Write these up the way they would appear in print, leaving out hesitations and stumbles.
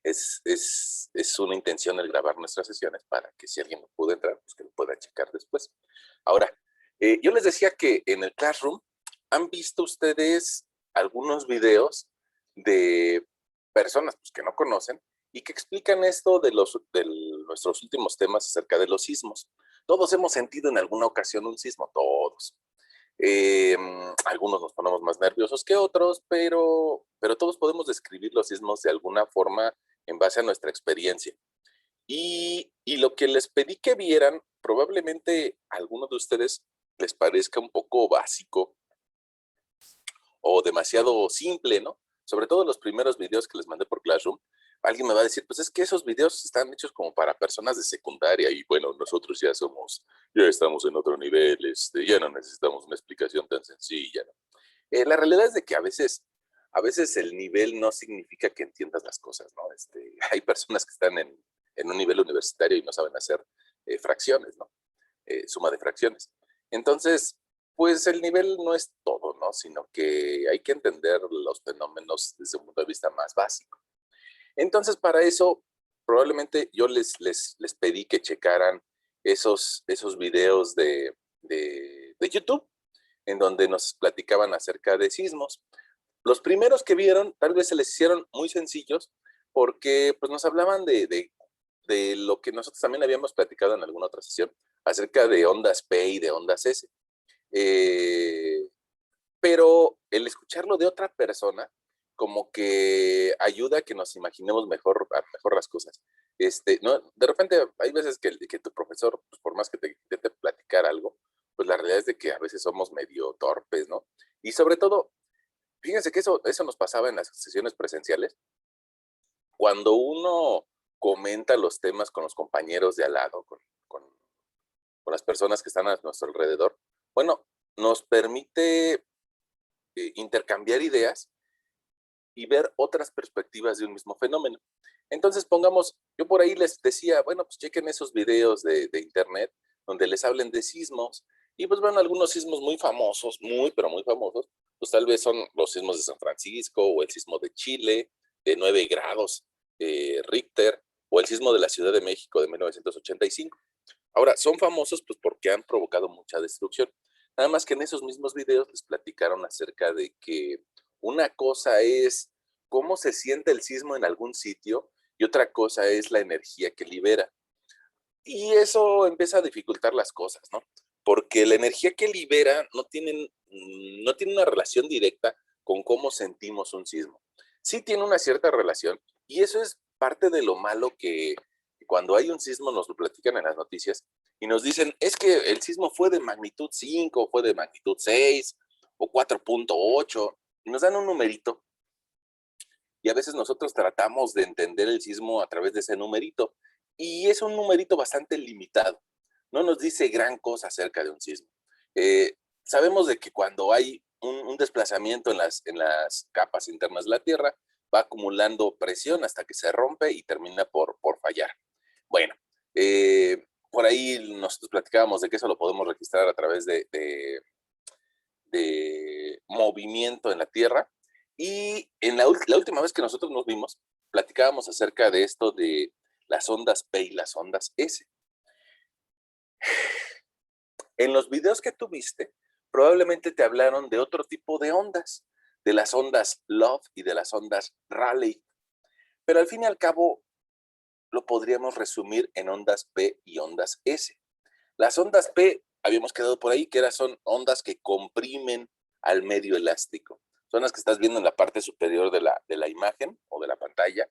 es una intención el grabar nuestras sesiones para que si alguien no pudo entrar, pues que lo pueda checar después. Ahora, yo les decía que en el Classroom, ¿han visto ustedes algunos videos de personas pues, que no conocen y que explican esto de nuestros últimos temas acerca de los sismos? Todos hemos sentido en alguna ocasión un sismo, todos. Algunos nos ponemos más nerviosos que otros, pero todos podemos describir los sismos de alguna forma en base a nuestra experiencia. Y lo que les pedí que vieran, probablemente a algunos de ustedes les parezca un poco básico o demasiado simple, ¿no? Sobre todo los primeros videos que les mandé por Classroom. Alguien me va a decir, pues es que esos videos están hechos como para personas de secundaria y bueno, nosotros ya estamos en otro nivel, ya no necesitamos una explicación tan sencilla, ¿no? La realidad es de que a veces el nivel no significa que entiendas las cosas, ¿no? Hay personas que están en un nivel universitario y no saben hacer fracciones, ¿no? Suma de fracciones. Entonces, pues el nivel no es todo, ¿no? Sino que hay que entender los fenómenos desde un punto de vista más básico. Entonces, para eso, probablemente yo les pedí que checaran esos videos de YouTube, en donde nos platicaban acerca de sismos. Los primeros que vieron, tal vez se les hicieron muy sencillos, porque pues, nos hablaban de lo que nosotros también habíamos platicado en alguna otra sesión, acerca de ondas P y de ondas S. Eh, pero el escucharlo de otra persona, como que ayuda a que nos imaginemos mejor las cosas. ¿No? De repente hay veces que tu profesor, pues, por más que te intente platicar algo, pues la realidad es de que a veces somos medio torpes, ¿no? Y sobre todo, fíjense que eso nos pasaba en las sesiones presenciales. Cuando uno comenta los temas con los compañeros de al lado, con las personas que están a nuestro alrededor, bueno, nos permite intercambiar ideas y ver otras perspectivas de un mismo fenómeno. Entonces, yo por ahí les decía, bueno, pues chequen esos videos de internet donde les hablen de sismos. Y pues bueno, algunos sismos muy famosos, pero muy famosos, pues tal vez son los sismos de San Francisco o el sismo de Chile de 9 grados Richter o el sismo de la Ciudad de México de 1985. Ahora, son famosos pues porque han provocado mucha destrucción. Nada más que en esos mismos videos les platicaron acerca de que una cosa es cómo se siente el sismo en algún sitio y otra cosa es la energía que libera. Y eso empieza a dificultar las cosas, ¿no? Porque la energía que libera no tiene una relación directa con cómo sentimos un sismo. Sí tiene una cierta relación y eso es parte de lo malo que cuando hay un sismo nos lo platican en las noticias y nos dicen, es que el sismo fue de magnitud 5, fue de magnitud 6 o 4.8 y nos dan un numerito y a veces nosotros tratamos de entender el sismo a través de ese numerito y es un numerito bastante limitado. No nos dice gran cosa acerca de un sismo. Sabemos de que cuando hay un desplazamiento en las capas internas de la Tierra, va acumulando presión hasta que se rompe y termina por fallar. Bueno, por ahí nosotros platicábamos de que eso lo podemos registrar a través de movimiento en la Tierra. Y en la última vez que nosotros nos vimos, platicábamos acerca de esto de las ondas P y las ondas S. En los videos que tuviste, probablemente te hablaron de otro tipo de ondas, de las ondas Love y de las ondas Rayleigh. Pero al fin y al cabo, lo podríamos resumir en ondas P y ondas S. Las ondas P, habíamos quedado por ahí, que son ondas que comprimen al medio elástico. Son las que estás viendo en la parte superior de la imagen o de la pantalla.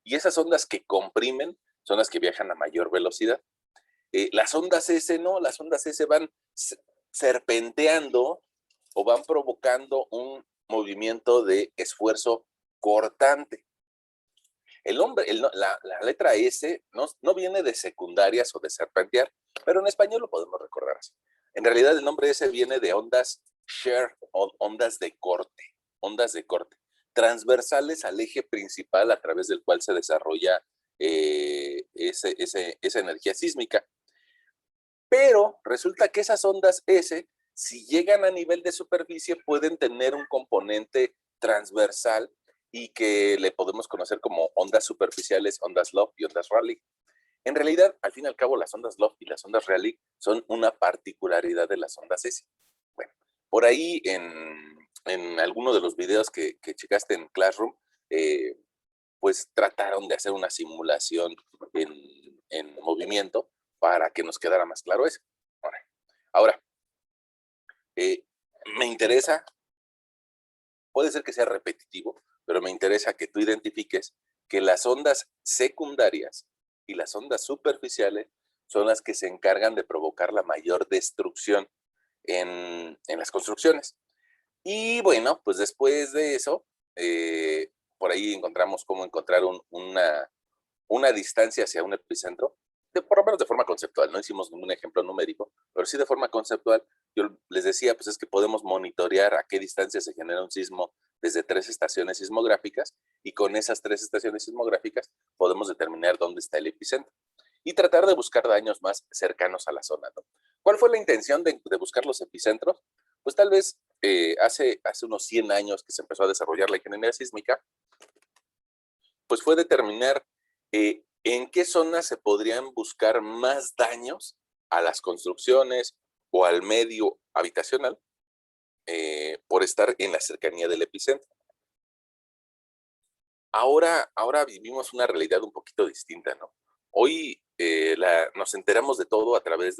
Y esas ondas que comprimen son las que viajan a mayor velocidad. Las ondas S no, las ondas S van serpenteando o van provocando un movimiento de esfuerzo cortante. La letra S no viene de secundarias o de serpentear, pero en español lo podemos recordar así. En realidad el nombre S viene de ondas shear o ondas de corte, transversales al eje principal a través del cual se desarrolla esa energía sísmica. Pero resulta que esas ondas S, si llegan a nivel de superficie, pueden tener un componente transversal y que le podemos conocer como ondas superficiales, ondas Love y ondas Rayleigh. En realidad, al fin y al cabo, las ondas Love y las ondas Rayleigh son una particularidad de las ondas S. Bueno, por ahí en alguno de los videos que checaste en Classroom, eh, pues trataron de hacer una simulación en movimiento para que nos quedara más claro eso. Ahora, eh, me interesa, puede ser que sea repetitivo, pero me interesa que tú identifiques que las ondas secundarias y las ondas superficiales son las que se encargan de provocar la mayor destrucción en las construcciones. Y bueno, pues después de eso, por ahí encontramos cómo encontrar una distancia hacia un epicentro, por lo menos de forma conceptual. No hicimos ningún ejemplo numérico, pero sí de forma conceptual. Yo les decía, pues es que podemos monitorear a qué distancia se genera un sismo desde 3 estaciones sismográficas, y con esas 3 estaciones sismográficas podemos determinar dónde está el epicentro y tratar de buscar daños más cercanos a la zona, ¿no? ¿Cuál fue la intención de buscar los epicentros? Pues tal vez hace unos 100 años que se empezó a desarrollar la ingeniería sísmica, pues fue determinar en qué zonas se podrían buscar más daños a las construcciones o al medio habitacional por estar en la cercanía del epicentro. Ahora vivimos una realidad un poquito distinta, ¿no? Hoy nos enteramos de todo a través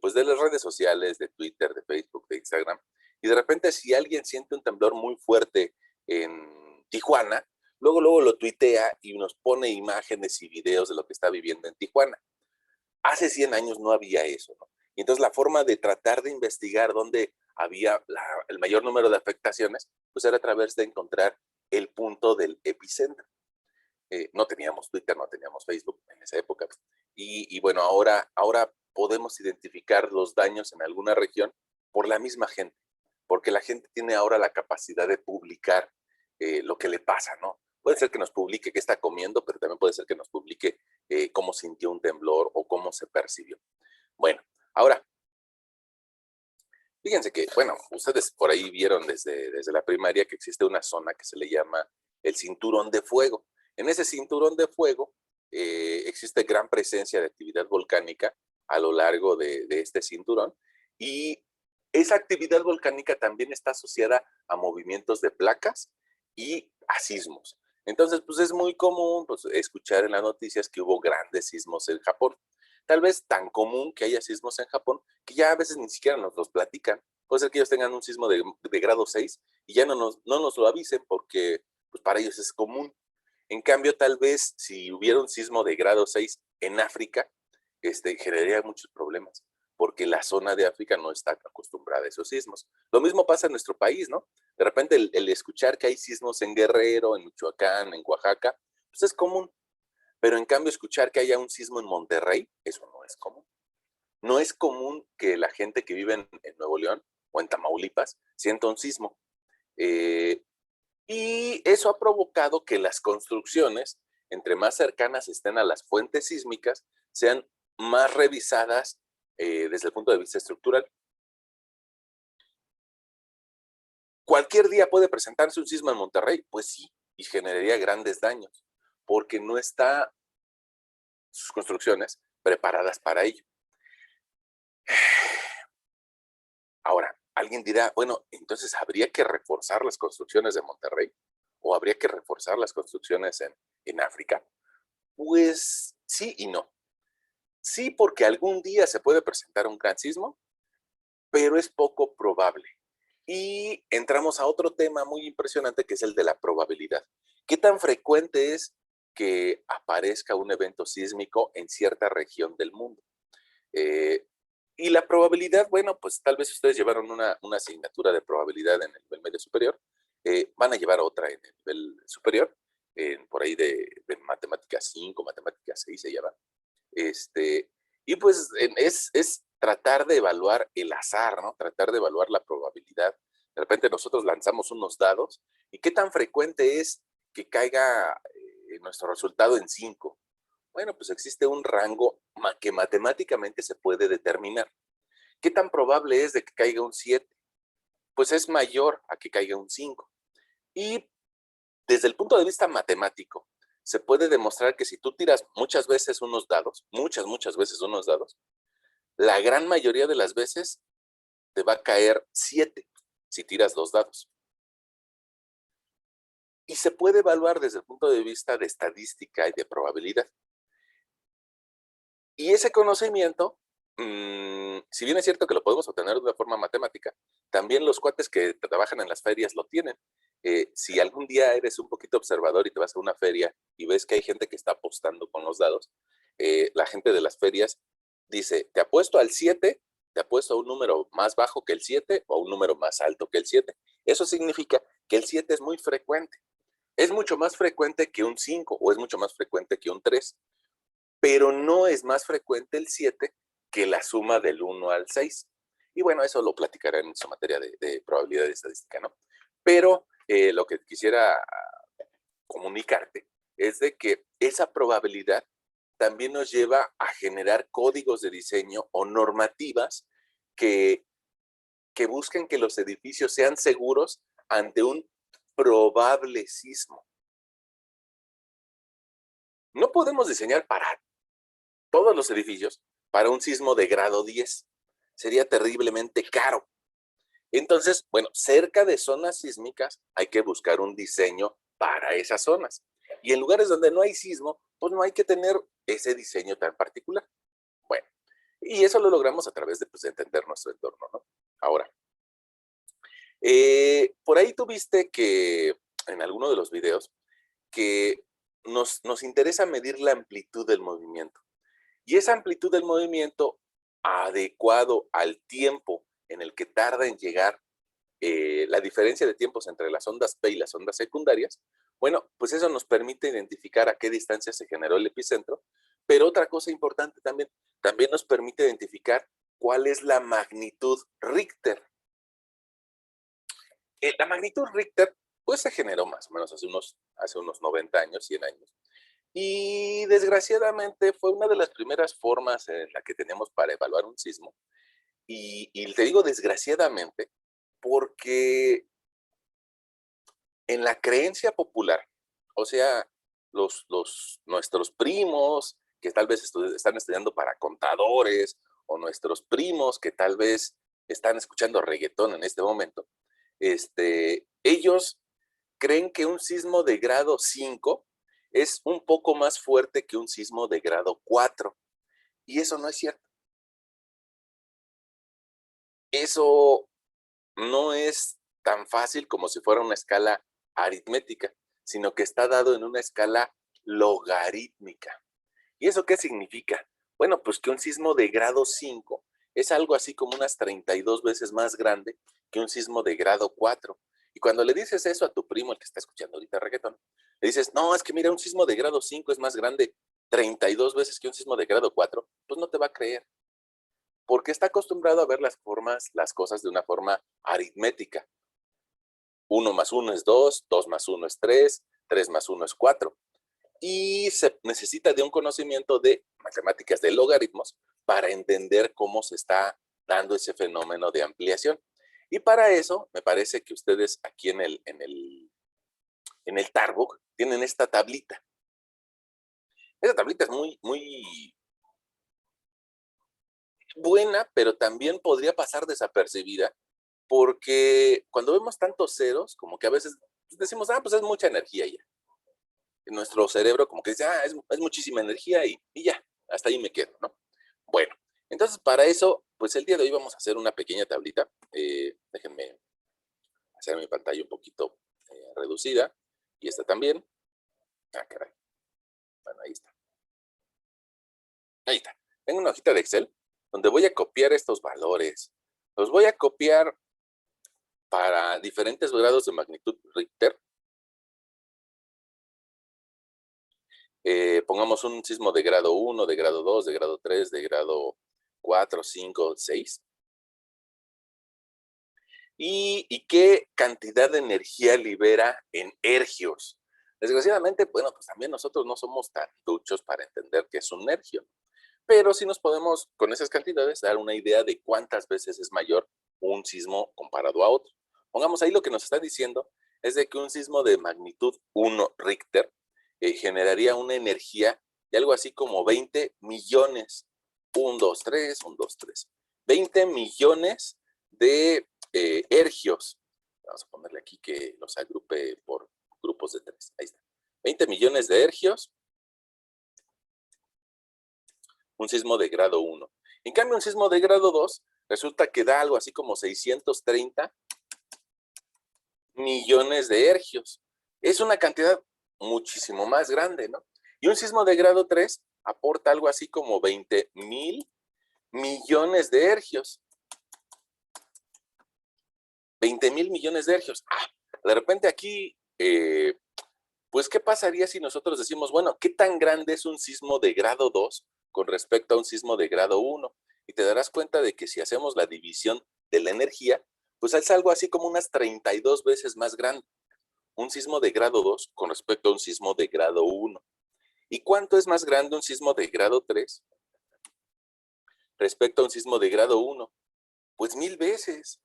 pues de las redes sociales, de Twitter, de Facebook, de Instagram, y de repente si alguien siente un temblor muy fuerte en Tijuana, luego lo tuitea y nos pone imágenes y videos de lo que está viviendo en Tijuana. Hace 100 años no había eso, ¿no? Y entonces la forma de tratar de investigar dónde había el mayor número de afectaciones, pues era a través de encontrar el punto del epicentro. No teníamos Twitter, no teníamos Facebook en esa época. Y bueno, ahora podemos identificar los daños en alguna región por la misma gente, porque la gente tiene ahora la capacidad de publicar lo que le pasa, ¿no? Puede ser que nos publique qué está comiendo, pero también puede ser que nos publique cómo sintió un temblor o cómo se percibió. Bueno, ahora, fíjense que, bueno, ustedes por ahí vieron desde la primaria que existe una zona que se le llama el cinturón de fuego. En ese cinturón de fuego existe gran presencia de actividad volcánica a lo largo de este cinturón, y esa actividad volcánica también está asociada a movimientos de placas y a sismos. Entonces, pues es muy común pues, escuchar en las noticias que hubo grandes sismos en Japón. Tal vez tan común que haya sismos en Japón que ya a veces ni siquiera nos los platican. Puede ser que ellos tengan un sismo de grado 6 y ya no nos lo avisen porque pues, para ellos es común. En cambio, tal vez si hubiera un sismo de grado 6 en África, generaría muchos problemas, porque la zona de África no está acostumbrada a esos sismos. Lo mismo pasa en nuestro país, ¿no? De repente el escuchar que hay sismos en Guerrero, en Michoacán, en Oaxaca, pues es común. Pero en cambio escuchar que haya un sismo en Monterrey, eso no es común. No es común que la gente que vive en Nuevo León o en Tamaulipas sienta un sismo. Eh, y eso ha provocado que las construcciones, entre más cercanas estén a las fuentes sísmicas, sean más revisadas desde el punto de vista estructural. ¿Cualquier día puede presentarse un sismo en Monterrey? Pues sí, y generaría grandes daños, porque no está sus construcciones preparadas para ello. Ahora, alguien dirá, bueno, entonces habría que reforzar las construcciones de Monterrey o habría que reforzar las construcciones en África. Pues sí y no. Sí, porque algún día se puede presentar un gran sismo, pero es poco probable. Y entramos a otro tema muy impresionante que es el de la probabilidad. ¿Qué tan frecuente es que aparezca un evento sísmico en cierta región del mundo? Eh, y la probabilidad, bueno, pues tal vez ustedes llevaron una asignatura de probabilidad en el nivel medio superior, van a llevar otra en el nivel superior, por ahí de matemáticas 5, matemáticas 6 se llama. Y pues es tratar de evaluar el azar, ¿no? Tratar de evaluar la probabilidad. De repente nosotros lanzamos unos dados y qué tan frecuente es que caiga nuestro resultado en 5. Bueno, pues existe un rango que matemáticamente se puede determinar. ¿Qué tan probable es de que caiga un 7? Pues es mayor a que caiga un 5. Y Desde el punto de vista matemático, se puede demostrar que si tú tiras muchas veces unos dados, muchas veces unos dados, la gran mayoría de las veces te va a caer 7 si tiras 2 dados. Y se puede evaluar desde el punto de vista de estadística y de probabilidad. Y ese conocimiento, si bien es cierto que lo podemos obtener de una forma matemática, también los cuates que trabajan en las ferias lo tienen. Si algún día eres un poquito observador y te vas a una feria y ves que hay gente que está apostando con los dados, la gente de las ferias dice, te apuesto al 7, te apuesto a un número más bajo que el 7 o a un número más alto que el 7. Eso significa que el 7 es muy frecuente. Es mucho más frecuente que un 5 o es mucho más frecuente que un 3, pero no es más frecuente el 7 que la suma del 1 al 6. Y bueno, eso lo platicaré en su materia de probabilidad y estadística, ¿no? Pero lo que quisiera comunicarte es de que esa probabilidad también nos lleva a generar códigos de diseño o normativas que, que busquen que los edificios sean seguros ante un probable sismo. No podemos diseñar para todos los edificios para un sismo de grado 10. Sería terriblemente caro. Entonces, bueno, cerca de zonas sísmicas hay que buscar un diseño para esas zonas. Y en lugares donde no hay sismo, pues no hay que tener ese diseño tan particular. Bueno, y eso lo logramos a través de, pues, de entender nuestro entorno, ¿no? Ahora, por ahí tuviste que en alguno de los videos que nos interesa medir la amplitud del movimiento. Y esa amplitud del movimiento adecuado al tiempo en el que tarda en llegar la diferencia de tiempos entre las ondas P y las ondas secundarias, bueno, pues eso nos permite identificar a qué distancia se generó el epicentro, pero otra cosa importante también nos permite identificar cuál es la magnitud Richter. La magnitud Richter, pues se generó más o menos hace unos 90 años, 100 años, y desgraciadamente fue una de las primeras formas en la que tenemos para evaluar un sismo. Y te digo desgraciadamente porque en la creencia popular, o sea, nuestros primos que tal vez están estudiando para contadores o nuestros primos que tal vez están escuchando reggaetón en este momento, ellos creen que un sismo de grado 5 es un poco más fuerte que un sismo de grado 4. Y eso no es cierto. Eso no es tan fácil como si fuera una escala aritmética, sino que está dado en una escala logarítmica. ¿Y eso qué significa? Bueno, pues que un sismo de grado 5 es algo así como unas 32 veces más grande que un sismo de grado 4. Y cuando le dices eso a tu primo, el que está escuchando ahorita reggaetón, le dices, no, es que mira, un sismo de grado 5 es más grande 32 veces que un sismo de grado 4, pues no te va a creer, porque está acostumbrado a ver las cosas de una forma aritmética. 1 más 1 es 2, 2 más 1 es 3, 3 más 1 es 4. Y se necesita de un conocimiento de matemáticas de logaritmos para entender cómo se está dando ese fenómeno de ampliación. Y para eso, me parece que ustedes aquí en el Tarbook tienen esta tablita. Esta tablita es muy buena, pero también podría pasar desapercibida, porque cuando vemos tantos ceros, como que a veces decimos, pues es mucha energía ya. Nuestro cerebro como que dice, es muchísima energía y ya, hasta ahí me quedo, ¿no? Bueno, entonces para eso, pues el día de hoy vamos a hacer una pequeña tablita. Déjenme hacer mi pantalla un poquito reducida. Y esta también. Caray. Bueno, ahí está. Ahí está. Tengo una hojita de Excel donde voy a copiar estos valores. Los voy a copiar para diferentes grados de magnitud Richter. Pongamos un sismo de grado 1, de grado 2, de grado 3, de grado 4, 5, 6. ¿Y qué cantidad de energía libera en hercios? Desgraciadamente, bueno, pues también nosotros no somos tan duchos para entender qué es un hercio, pero sí nos podemos, con esas cantidades, dar una idea de cuántas veces es mayor un sismo comparado a otro. Pongamos ahí lo que nos está diciendo es de que un sismo de magnitud 1 Richter generaría una energía de algo así como 20 millones, 1, 2, 3, 1, 2, 3, 20 millones de hercios. Vamos a ponerle aquí que los agrupe por grupos de 3. Ahí está. 20 millones de hercios, un sismo de grado 1. En cambio, un sismo de grado 2 resulta que da algo así como 630 millones de hercios. Es una cantidad muchísimo más grande, ¿no? Y un sismo de grado 3 aporta algo así como 20,000 millones de hercios. 20,000 millones de hercios. De repente aquí, pues, ¿qué pasaría si nosotros decimos, bueno, qué tan grande es un sismo de grado 2 con respecto a un sismo de grado 1? Y te darás cuenta de que si hacemos la división de la energía, pues es algo así como unas 32 veces más grande. Un sismo de grado 2 con respecto a un sismo de grado 1. ¿Y cuánto es más grande un sismo de grado 3 respecto a un sismo de grado 1? Pues 1000 veces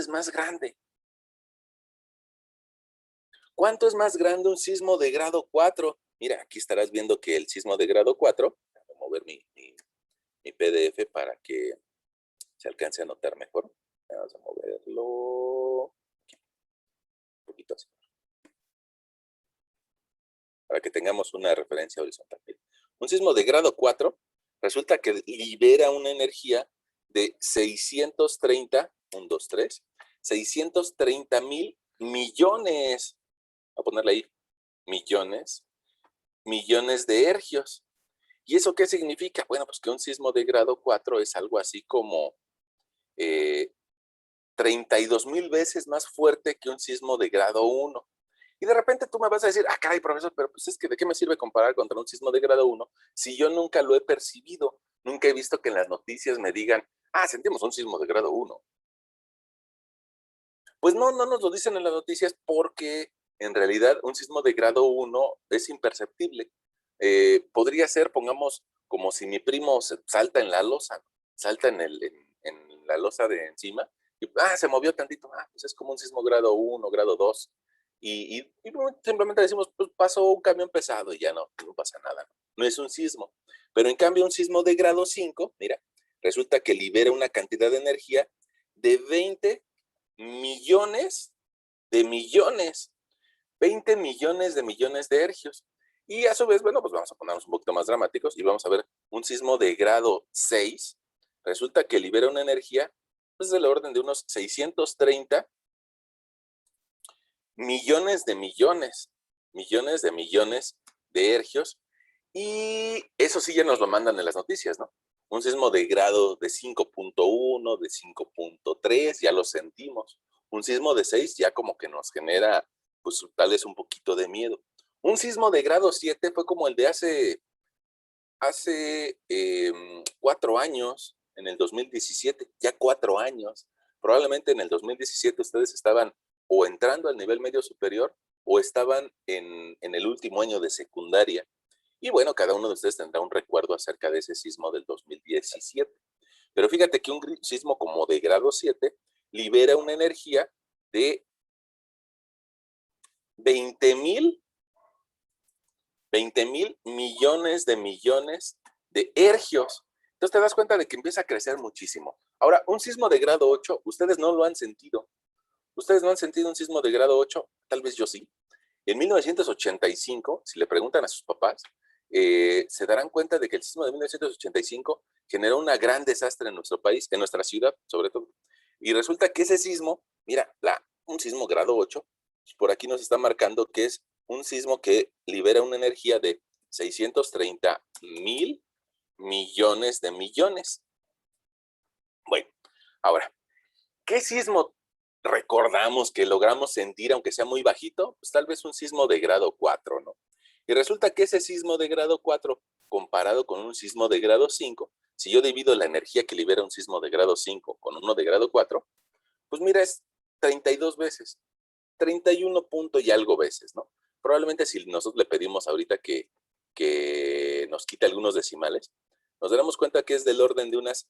más grande. ¿Cuánto es más grande un sismo de grado 4? Mira, aquí estarás viendo que el sismo de grado 4, voy a mover mi PDF para que se alcance a notar mejor. Vamos a moverlo aquí, un poquito así, para que tengamos una referencia horizontal. Mira, un sismo de grado 4 resulta que libera una energía de 630, 1, 2, 3, 630,000 millones, voy a ponerle ahí, millones de hercios. ¿Y eso qué significa? Bueno, pues que un sismo de grado 4 es algo así como 32,000 veces más fuerte que un sismo de grado 1. Y de repente tú me vas a decir, caray, profesor, pero pues es que ¿de qué me sirve comparar contra un sismo de grado 1 si yo nunca lo he percibido? Nunca he visto que en las noticias me digan, sentimos un sismo de grado 1. Pues no, no nos lo dicen en las noticias porque en realidad un sismo de grado 1 es imperceptible. Podría ser, pongamos, como si mi primo salta en la losa, salta en la losa de encima y se movió tantito, pues es como un sismo grado 1, grado 2. Y simplemente decimos, pues pasó un camión pesado y ya no pasa nada, no es un sismo. Pero en cambio un sismo de grado 5, mira, resulta que libera una cantidad de energía de 20 millones de millones, 20 millones de hercios. Y a su vez, bueno, pues vamos a ponernos un poquito más dramáticos y vamos a ver un sismo de grado 6. Resulta que libera una energía pues del orden de unos 630 millones de millones de hercios. Y eso sí ya nos lo mandan en las noticias, ¿no? Un sismo de grado de 5.1, de 5.3, ya lo sentimos. Un sismo de 6 ya como que nos genera, pues tal vez un poquito de miedo. Un sismo de grado 7 fue como el de hace 4 años, en el 2017, ya 4 años. Probablemente en el 2017 ustedes estaban o entrando al nivel medio superior o estaban en el último año de secundaria. Y bueno, cada uno de ustedes tendrá un recuerdo acerca de ese sismo del 2017. Pero fíjate que un sismo como de grado 7 libera una energía de 20,000 millones de hercios. Entonces te das cuenta de que empieza a crecer muchísimo. Ahora, un sismo de grado 8, ustedes no lo han sentido. ¿Ustedes no han sentido un sismo de grado 8? Tal vez yo sí. En 1985, si le preguntan a sus papás, se darán cuenta de que el sismo de 1985 generó un gran desastre en nuestro país, en nuestra ciudad, sobre todo. Y resulta que ese sismo, mira, un sismo grado 8, por aquí nos está marcando que es un sismo que libera una energía de 630,000 millones de millones. Bueno, ahora, ¿qué sismo recordamos que logramos sentir, aunque sea muy bajito? Pues tal vez un sismo de grado 4, ¿no? Y resulta que ese sismo de grado 4, comparado con un sismo de grado 5, si yo divido la energía que libera un sismo de grado 5 con uno de grado 4, pues mira, es 32 veces, 31 punto y algo veces, ¿no? Probablemente si nosotros le pedimos ahorita que nos quite algunos decimales, nos daremos cuenta que es del orden de unas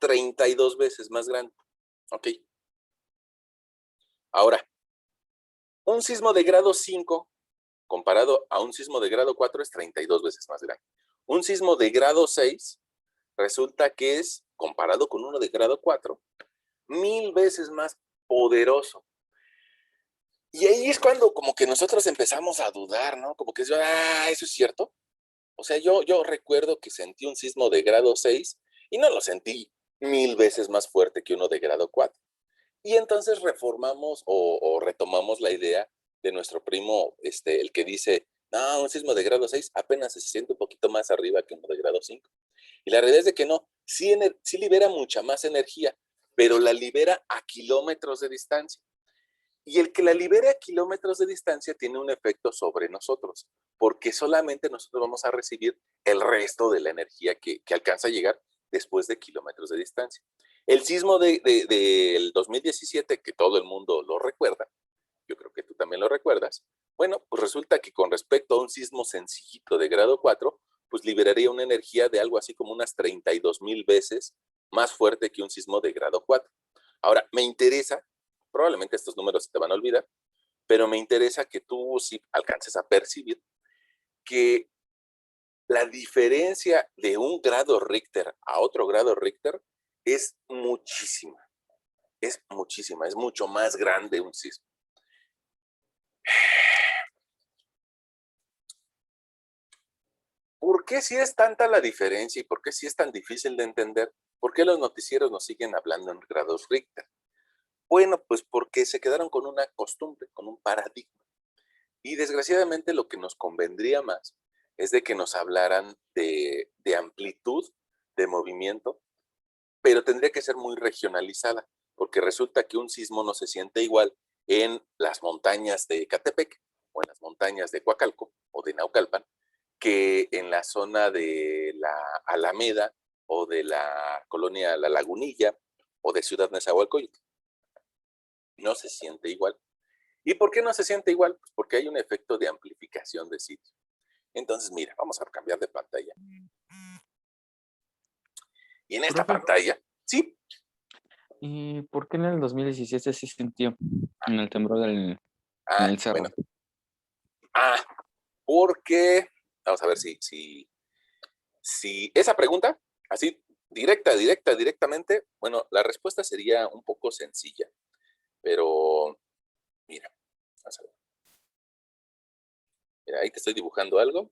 32 veces más grande, ¿ok? Ahora, Un sismo de grado 5 comparado a un sismo de grado 4 es 32 veces más grande. Un sismo de grado 6 resulta que es, comparado con uno de grado 4, 1000 veces más poderoso. Y ahí es cuando como que nosotros empezamos a dudar, ¿no? Como que ¿eso es cierto? O sea, yo recuerdo que sentí un sismo de grado 6 y no lo sentí 1000 veces más fuerte que uno de grado 4. Y entonces reformamos o retomamos la idea de nuestro primo, el que dice, no, un sismo de grado 6 apenas se siente un poquito más arriba que uno de grado 5. Y la realidad es de que no, sí libera mucha más energía, pero la libera a kilómetros de distancia. Y el que la libere a kilómetros de distancia tiene un efecto sobre nosotros, porque solamente nosotros vamos a recibir el resto de la energía que alcanza a llegar después de kilómetros de distancia. El sismo del 2017, que todo el mundo lo recuerda, yo creo que tú también lo recuerdas, bueno, pues resulta que con respecto a un sismo sencillito de grado 4, pues liberaría una energía de algo así como unas 32,000 veces más fuerte que un sismo de grado 4. Ahora, me interesa, probablemente estos números se te van a olvidar, pero me interesa que tú sí alcances a percibir que la diferencia de un grado Richter a otro grado Richter es muchísima, es mucho más grande un sismo. ¿Por qué si es tanta la diferencia y por qué si es tan difícil de entender? ¿Por qué los noticieros nos siguen hablando en grados Richter? Bueno, pues porque se quedaron con una costumbre, con un paradigma. Y desgraciadamente lo que nos convendría más es de que nos hablaran de amplitud de movimiento, pero tendría que ser muy regionalizada, porque resulta que un sismo no se siente igual en las montañas de Ecatepec o en las montañas de Coacalco o de Naucalpan, que en la zona de la Alameda o de la colonia La Lagunilla o de Ciudad Nezahualcóyotl. No se siente igual. ¿Y por qué no se siente igual? Pues porque hay un efecto de amplificación de sitio. Entonces, mira, vamos a cambiar de pantalla. Y en esta Profe, pantalla, sí. ¿y por qué en el 2017 sí sintió en el temblor en el Bueno. cerro? Porque, vamos a ver si esa pregunta, así, directamente, bueno, la respuesta sería un poco sencilla, pero mira, vamos a ver. Mira, ahí te estoy dibujando algo.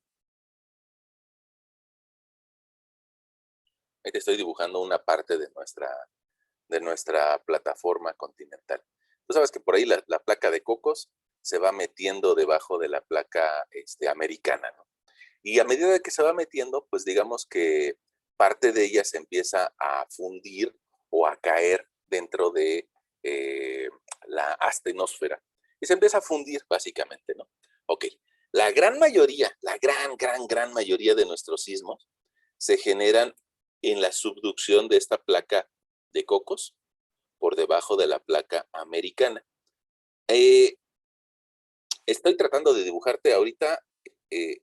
Ahí te estoy dibujando una parte de nuestra plataforma continental. Tú sabes que por ahí la placa de Cocos se va metiendo debajo de la placa americana, ¿no? Y a medida que se va metiendo, pues digamos que parte de ella se empieza a fundir o a caer dentro de la astenosfera. Y se empieza a fundir básicamente, ¿no? Ok, la gran mayoría, la gran mayoría de nuestros sismos se generan en la subducción de esta placa de Cocos por debajo de la placa americana. Eh, Estoy tratando de dibujarte ahorita,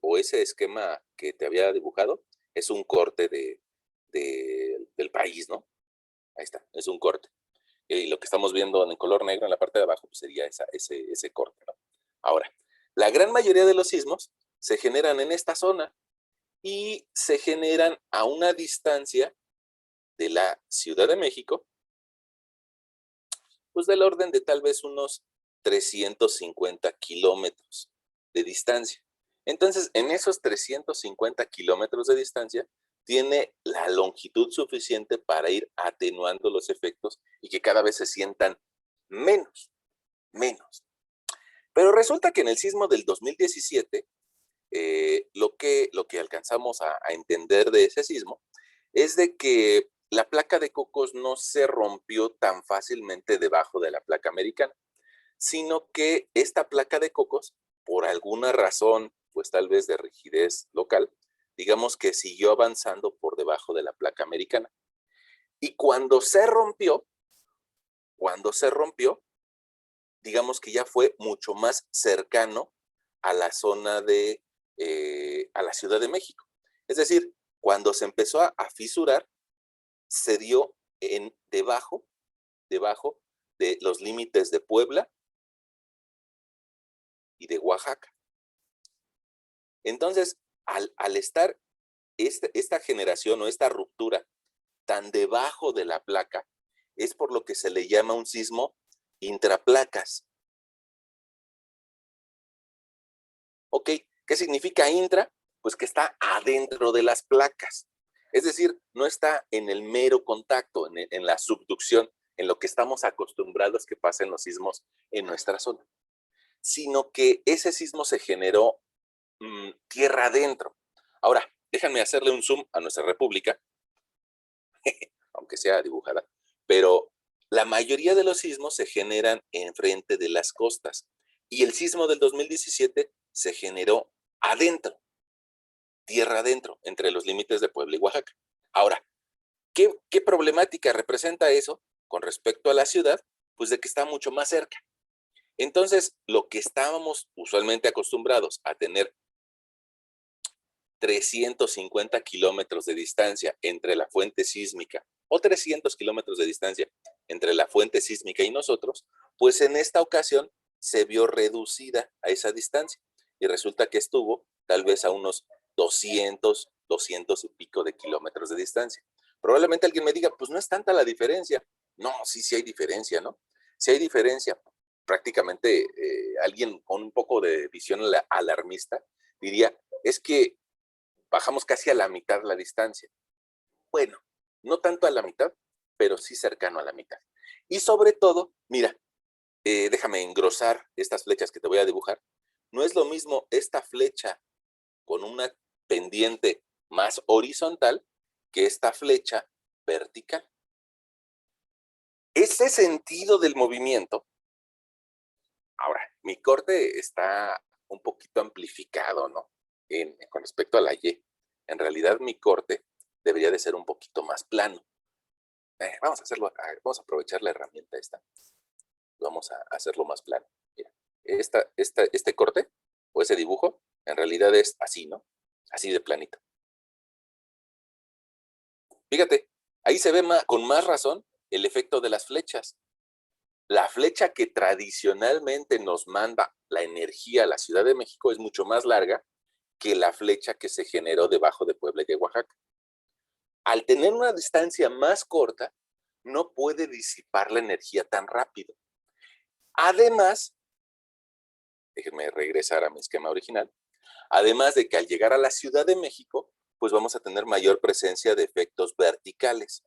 o ese esquema que te había dibujado, es un corte del país, ¿no? Ahí está, es un corte. Y lo que estamos viendo en color negro en la parte de abajo pues sería ese corte, ¿no? Ahora, la gran mayoría de los sismos se generan en esta zona y se generan a una distancia de la Ciudad de México, pues del orden de tal vez unos 350 kilómetros de distancia. Entonces, en esos 350 kilómetros de distancia, tiene la longitud suficiente para ir atenuando los efectos y que cada vez se sientan menos, menos. Pero resulta que en el sismo del 2017, lo que alcanzamos a entender de ese sismo es de que la placa de Cocos no se rompió tan fácilmente debajo de la placa americana, sino que esta placa de Cocos, por alguna razón, pues tal vez de rigidez local, digamos que siguió avanzando por debajo de la placa americana. Y cuando se rompió, digamos que ya fue mucho más cercano a la zona a la Ciudad de México. Es decir, cuando se empezó a fisurar, se dio debajo de los límites de Puebla y de Oaxaca. Entonces, al estar esta generación o esta ruptura tan debajo de la placa, es por lo que se le llama un sismo intraplacas. Ok, ¿qué significa intra? Pues que está adentro de las placas. Es decir, no está en el mero contacto, en la subducción, en lo que estamos acostumbrados que pasen los sismos en nuestra zona, sino que ese sismo se generó tierra adentro. Ahora, déjenme hacerle un zoom a nuestra república, aunque sea dibujada, pero la mayoría de los sismos se generan enfrente de las costas y el sismo del 2017 se generó adentro, tierra adentro, entre los límites de Puebla y Oaxaca. Ahora, ¿qué problemática representa eso con respecto a la ciudad? Pues de que está mucho más cerca. Entonces, lo que estábamos usualmente acostumbrados a tener 350 kilómetros de distancia entre la fuente sísmica o 300 kilómetros de distancia entre la fuente sísmica y nosotros, pues en esta ocasión se vio reducida a esa distancia y resulta que estuvo tal vez a unos 200 y pico de kilómetros de distancia. Probablemente alguien me diga, pues no es tanta la diferencia. No, sí hay diferencia, ¿no? Sí hay diferencia. Prácticamente alguien con un poco de visión alarmista diría, es que bajamos casi a la mitad la distancia. Bueno, no tanto a la mitad, pero sí cercano a la mitad. Y sobre todo, mira, déjame engrosar estas flechas que te voy a dibujar. No es lo mismo esta flecha con una pendiente más horizontal que esta flecha vertical. Ese sentido del movimiento, ahora, mi corte está un poquito amplificado, ¿no? Con respecto a la Y. En realidad mi corte debería de ser un poquito más plano. Vamos a hacerlo, vamos a aprovechar la herramienta esta. Vamos a hacerlo más plano. Mira, este corte o ese dibujo en realidad es así, ¿no? Así de planito. Fíjate, ahí se ve con más razón el efecto de las flechas. La flecha que tradicionalmente nos manda la energía a la Ciudad de México es mucho más larga que la flecha que se generó debajo de Puebla y de Oaxaca. Al tener una distancia más corta, no puede disipar la energía tan rápido. Además, déjenme regresar a mi esquema original, además de que al llegar a la Ciudad de México, pues vamos a tener mayor presencia de efectos verticales.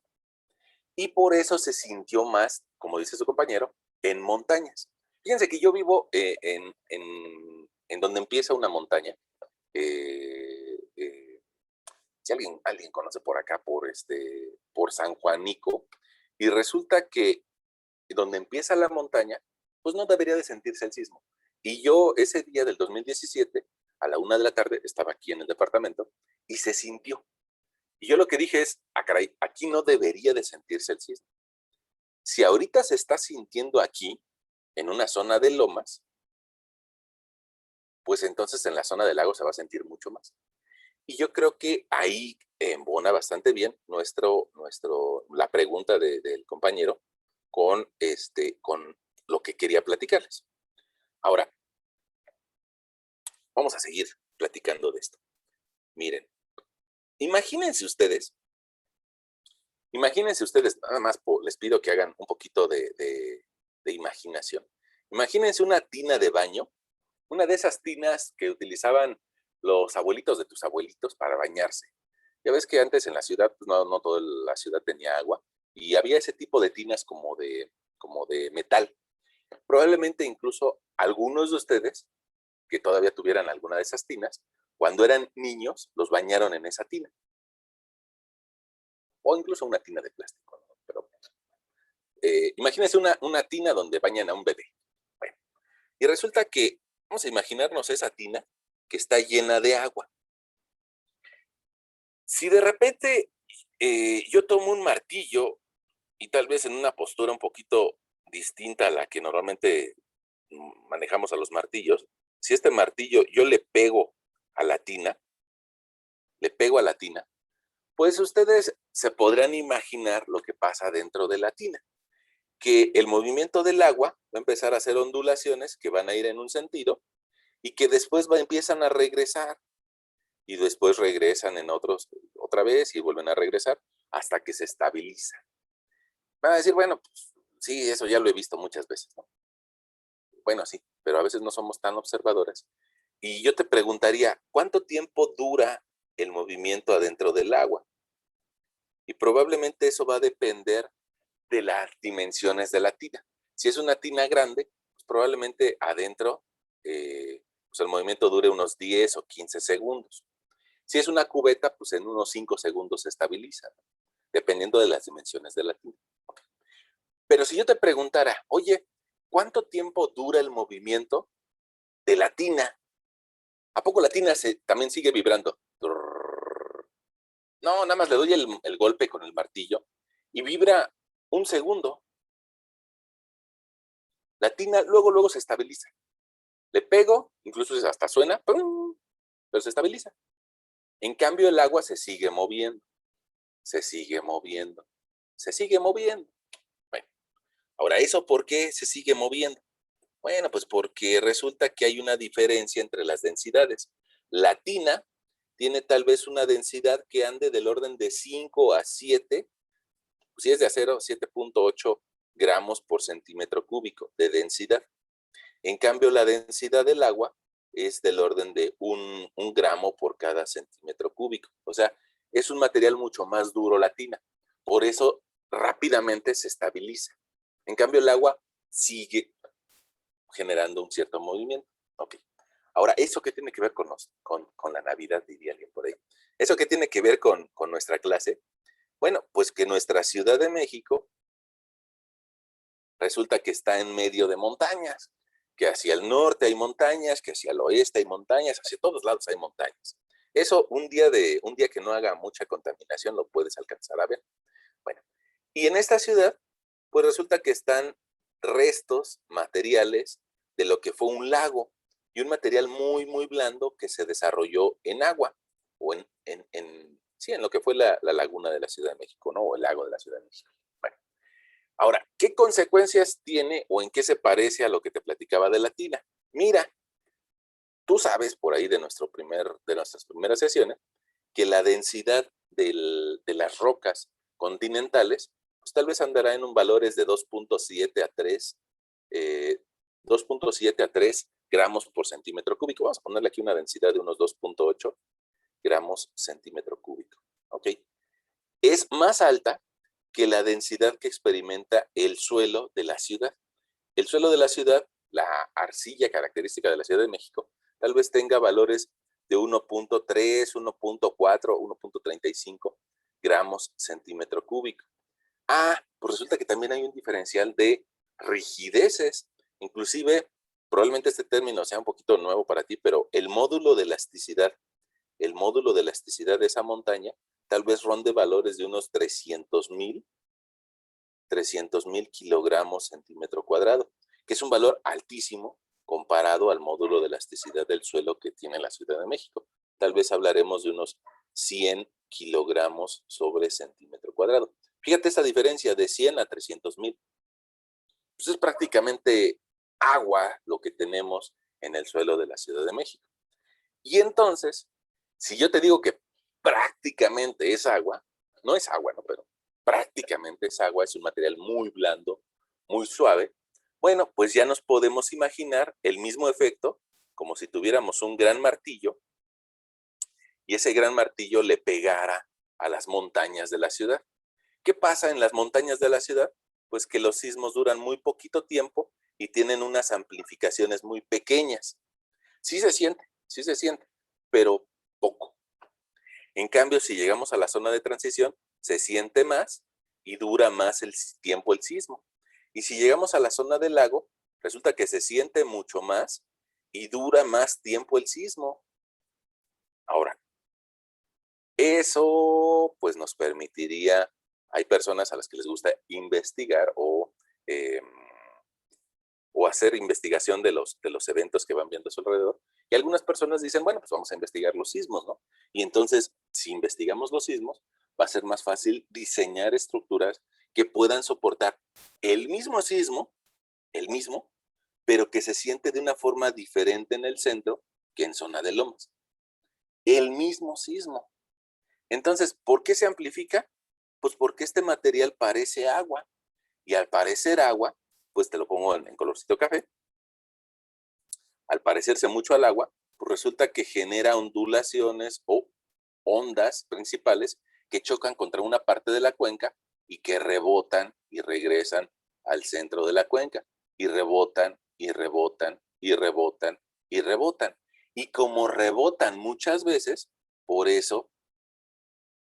Y por eso se sintió más, como dice su compañero, en montañas. Fíjense que yo vivo en donde empieza una montaña. Si alguien conoce por acá, por San Juanico, y resulta que donde empieza la montaña, pues no debería de sentirse el sismo. Y yo ese día del 2017, a la 1 de la tarde, estaba aquí en el departamento y se sintió. Y yo lo que dije es, caray, aquí no debería de sentirse el sismo. Si ahorita se está sintiendo aquí, en una zona de lomas, pues entonces en la zona del lago se va a sentir mucho más. Y yo creo que ahí embona bastante bien la pregunta del compañero con lo que quería platicarles. Ahora, vamos a seguir platicando de esto. Miren, imagínense ustedes, nada más les pido que hagan un poquito de imaginación. Imagínense una tina de baño, una de esas tinas que utilizaban los abuelitos de tus abuelitos para bañarse. Ya ves que antes en la ciudad, pues no toda la ciudad tenía agua, y había ese tipo de tinas como de metal. Probablemente incluso algunos de ustedes que todavía tuvieran alguna de esas tinas, cuando eran niños, los bañaron en esa tina. O incluso una tina de plástico, ¿no? Pero imagínense una tina donde bañan a un bebé. Bueno, y resulta que, vamos a imaginarnos esa tina que está llena de agua. Si de repente yo tomo un martillo y tal vez en una postura un poquito distinta a la que normalmente manejamos a los martillos, si este martillo yo le pego a la tina, pues ustedes se podrán imaginar lo que pasa dentro de la tina, que el movimiento del agua va a empezar a hacer ondulaciones que van a ir en un sentido y que después empiezan a regresar y después regresan en otros otra vez y vuelven a regresar hasta que se estabiliza. Van a decir, bueno, pues sí, eso ya lo he visto muchas veces, ¿no? Bueno, sí, pero a veces no somos tan observadores. Y yo te preguntaría, ¿cuánto tiempo dura el movimiento adentro del agua? Y probablemente eso va a depender de las dimensiones de la tina. Si es una tina grande, pues probablemente adentro pues el movimiento dure unos 10 o 15 segundos. Si es una cubeta, pues en unos 5 segundos se estabiliza, ¿no? Dependiendo de las dimensiones de la tina. Pero si yo te preguntara, oye, ¿cuánto tiempo dura el movimiento de la tina? ¿A poco la tina también sigue vibrando? No, nada más le doy el golpe con el martillo y vibra un segundo. La tina luego se estabiliza. Le pego, incluso hasta suena, ¡pum!, pero se estabiliza. En cambio, el agua se sigue moviendo, se sigue moviendo, se sigue moviendo. Bueno, ahora, ¿eso por qué se sigue moviendo? Bueno, pues porque resulta que hay una diferencia entre las densidades. La tina tiene tal vez una densidad que ande del orden de 5 a 7, si es de acero, 7.8 gramos por centímetro cúbico de densidad. En cambio, la densidad del agua es del orden de un gramo por cada centímetro cúbico. O sea, es un material mucho más duro la tina. Por eso rápidamente se estabiliza. En cambio, el agua sigue generando un cierto movimiento. Ok. Ahora, ¿eso qué tiene que ver con la Navidad, diría alguien por ahí? ¿Eso qué tiene que ver con nuestra clase? Bueno, pues que nuestra Ciudad de México resulta que está en medio de montañas, que hacia el norte hay montañas, que hacia el oeste hay montañas, hacia todos lados hay montañas. Eso un día que no haga mucha contaminación lo puedes alcanzar a ver. Bueno, y en esta ciudad, pues resulta que están restos materiales de lo que fue un lago y un material muy blando que se desarrolló en agua o sí, en lo que fue la laguna de la Ciudad de México, ¿no? O el lago de la Ciudad de México. Bueno, ahora, ¿qué consecuencias tiene o en qué se parece a lo que te platicaba de la tina? Mira, tú sabes por ahí de nuestras primeras sesiones que la densidad de las rocas continentales, pues tal vez andará en un valores de 2.7 a 3, eh, 2.7 a 3 gramos por centímetro cúbico. Vamos a ponerle aquí una densidad de unos 2.8 gramos centímetro cúbico. ¿Ok? Es más alta que la densidad que experimenta el suelo de la ciudad. El suelo de la ciudad, la arcilla característica de la Ciudad de México, tal vez tenga valores de 1.3, 1.4, 1.35 gramos centímetro cúbico. Pues resulta que también hay un diferencial de rigideces. Inclusive, probablemente este término sea un poquito nuevo para ti, pero el módulo de elasticidad de esa montaña tal vez ronde valores de unos 300,000 kilogramos centímetro cuadrado, que es un valor altísimo comparado al módulo de elasticidad del suelo que tiene la Ciudad de México. Tal vez hablaremos de unos 100 kilogramos sobre centímetro cuadrado. Fíjate esa diferencia de 100 a 300,000. Pues es prácticamente agua lo que tenemos en el suelo de la Ciudad de México. Y entonces, si yo te digo que prácticamente es agua, no es agua, ¿no? Pero prácticamente es agua, es un material muy blando, muy suave. Bueno, pues ya nos podemos imaginar el mismo efecto como si tuviéramos un gran martillo y ese gran martillo le pegara a las montañas de la ciudad. ¿Qué pasa en las montañas de la ciudad? Pues que los sismos duran muy poquito tiempo y tienen unas amplificaciones muy pequeñas. Sí se siente, pero poco. En cambio, si llegamos a la zona de transición, se siente más y dura más el tiempo el sismo. Y si llegamos a la zona del lago, resulta que se siente mucho más y dura más tiempo el sismo. Ahora, eso pues nos permitiría, hay personas a las que les gusta investigar eh, o hacer investigación de los eventos que van viendo a su alrededor. Y algunas personas dicen, bueno, pues vamos a investigar los sismos, ¿no? Y entonces, si investigamos los sismos, va a ser más fácil diseñar estructuras que puedan soportar el mismo sismo, el mismo, pero que se siente de una forma diferente en el centro que en zona de lomas. El mismo sismo. Entonces, ¿por qué se amplifica? Pues porque este material parece agua, y al parecer agua, pues te lo pongo en colorcito café, al parecerse mucho al agua, pues resulta que genera ondulaciones o ondas principales que chocan contra una parte de la cuenca y que rebotan y regresan al centro de la cuenca, y rebotan y rebotan y rebotan y rebotan. Y como rebotan muchas veces, por eso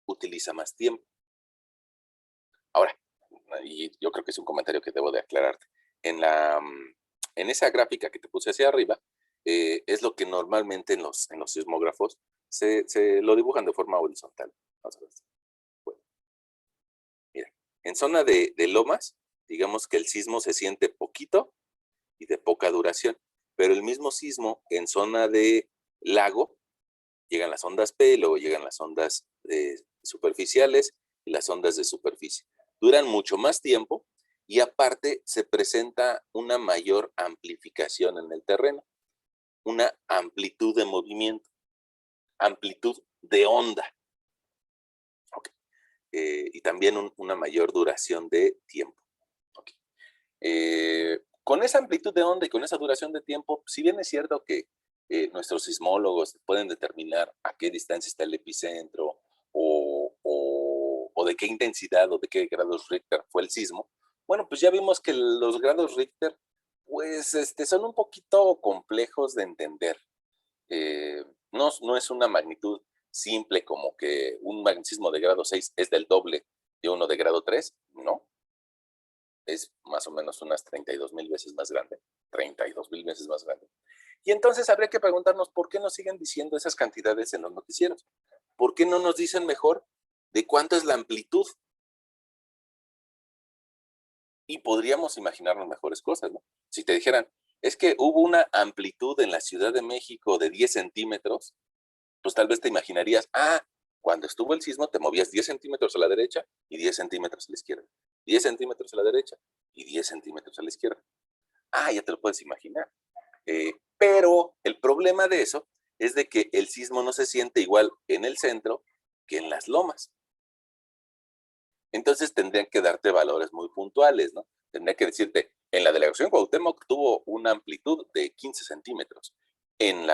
utiliza más tiempo. Ahora, y yo creo que es un comentario que debo de aclararte. En esa gráfica que te puse hacia arriba, es lo que normalmente en los sismógrafos se lo dibujan de forma horizontal. Vamos a ver. Bueno, mira, en zona de lomas, digamos que el sismo se siente poquito y de poca duración, pero el mismo sismo en zona de lago, llegan las ondas P, luego llegan las ondas superficiales y las ondas de superficie. Duran mucho más tiempo y aparte se presenta una mayor amplificación en el terreno, una amplitud de movimiento, amplitud de onda. Okay. Y también una mayor duración de tiempo. Okay. Con esa amplitud de onda y con esa duración de tiempo, si bien es cierto que nuestros sismólogos pueden determinar a qué distancia está el epicentro o de qué intensidad o de qué grados Richter fue el sismo, bueno, pues ya vimos que los grados Richter pues son un poquito complejos de entender. No es una magnitud simple como que un magnetismo de grado 6 es del doble de uno de grado 3, no, es más o menos unas 32,000 veces más grande, 32,000 veces más grande. Y entonces habría que preguntarnos por qué nos siguen diciendo esas cantidades en los noticieros. ¿Por qué no nos dicen mejor de cuánto es la amplitud? Y podríamos imaginarnos mejores cosas, ¿no? Si te dijeran, es que hubo una amplitud en la Ciudad de México de 10 centímetros, pues tal vez te imaginarías, cuando estuvo el sismo te movías 10 centímetros a la derecha y 10 centímetros a la izquierda, 10 centímetros a la derecha y 10 centímetros a la izquierda. Ya te lo puedes imaginar. Pero el problema de eso es de que el sismo no se siente igual en el centro que en las lomas. Entonces tendrían que darte valores muy puntuales, ¿no? Tendría que decirte, en la delegación Cuauhtémoc tuvo una amplitud de 15 centímetros. En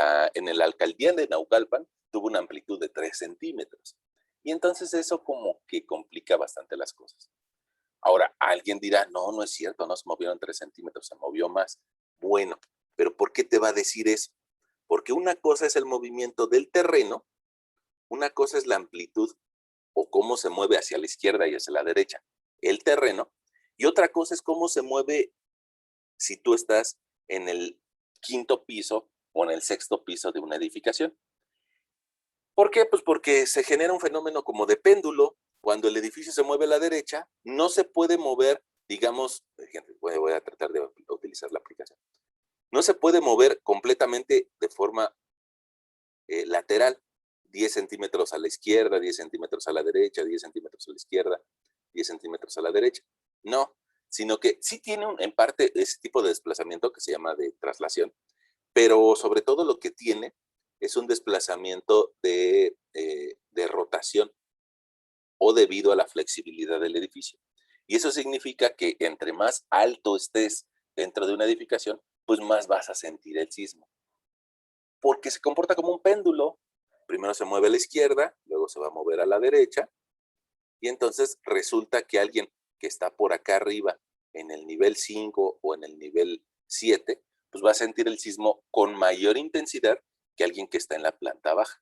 el alcaldía de Naucalpan tuvo una amplitud de 3 centímetros. Y entonces eso como que complica bastante las cosas. Ahora, alguien dirá, no, no es cierto, no se movieron 3 centímetros, se movió más. Bueno, pero ¿por qué te va a decir eso? Porque una cosa es el movimiento del terreno, una cosa es la amplitud o cómo se mueve hacia la izquierda y hacia la derecha el terreno, y otra cosa es cómo se mueve si tú estás en el quinto piso o en el sexto piso de una edificación. ¿Por qué? Pues porque se genera un fenómeno como de péndulo. Cuando el edificio se mueve a la derecha, no se puede mover, digamos, voy a tratar de utilizar la aplicación. No se puede mover completamente de forma lateral. 10 centímetros a la izquierda, 10 centímetros a la derecha, 10 centímetros a la izquierda, 10 centímetros a la derecha. No, sino que sí tiene en parte ese tipo de desplazamiento que se llama de traslación, pero sobre todo lo que tiene es un desplazamiento de rotación o debido a la flexibilidad del edificio. Y eso significa que entre más alto estés dentro de una edificación, pues más vas a sentir el sismo. Porque se comporta como un péndulo. Primero se mueve a la izquierda, luego se va a mover a la derecha, y entonces resulta que alguien que está por acá arriba, en el nivel 5 o en el nivel 7, pues va a sentir el sismo con mayor intensidad que alguien que está en la planta baja.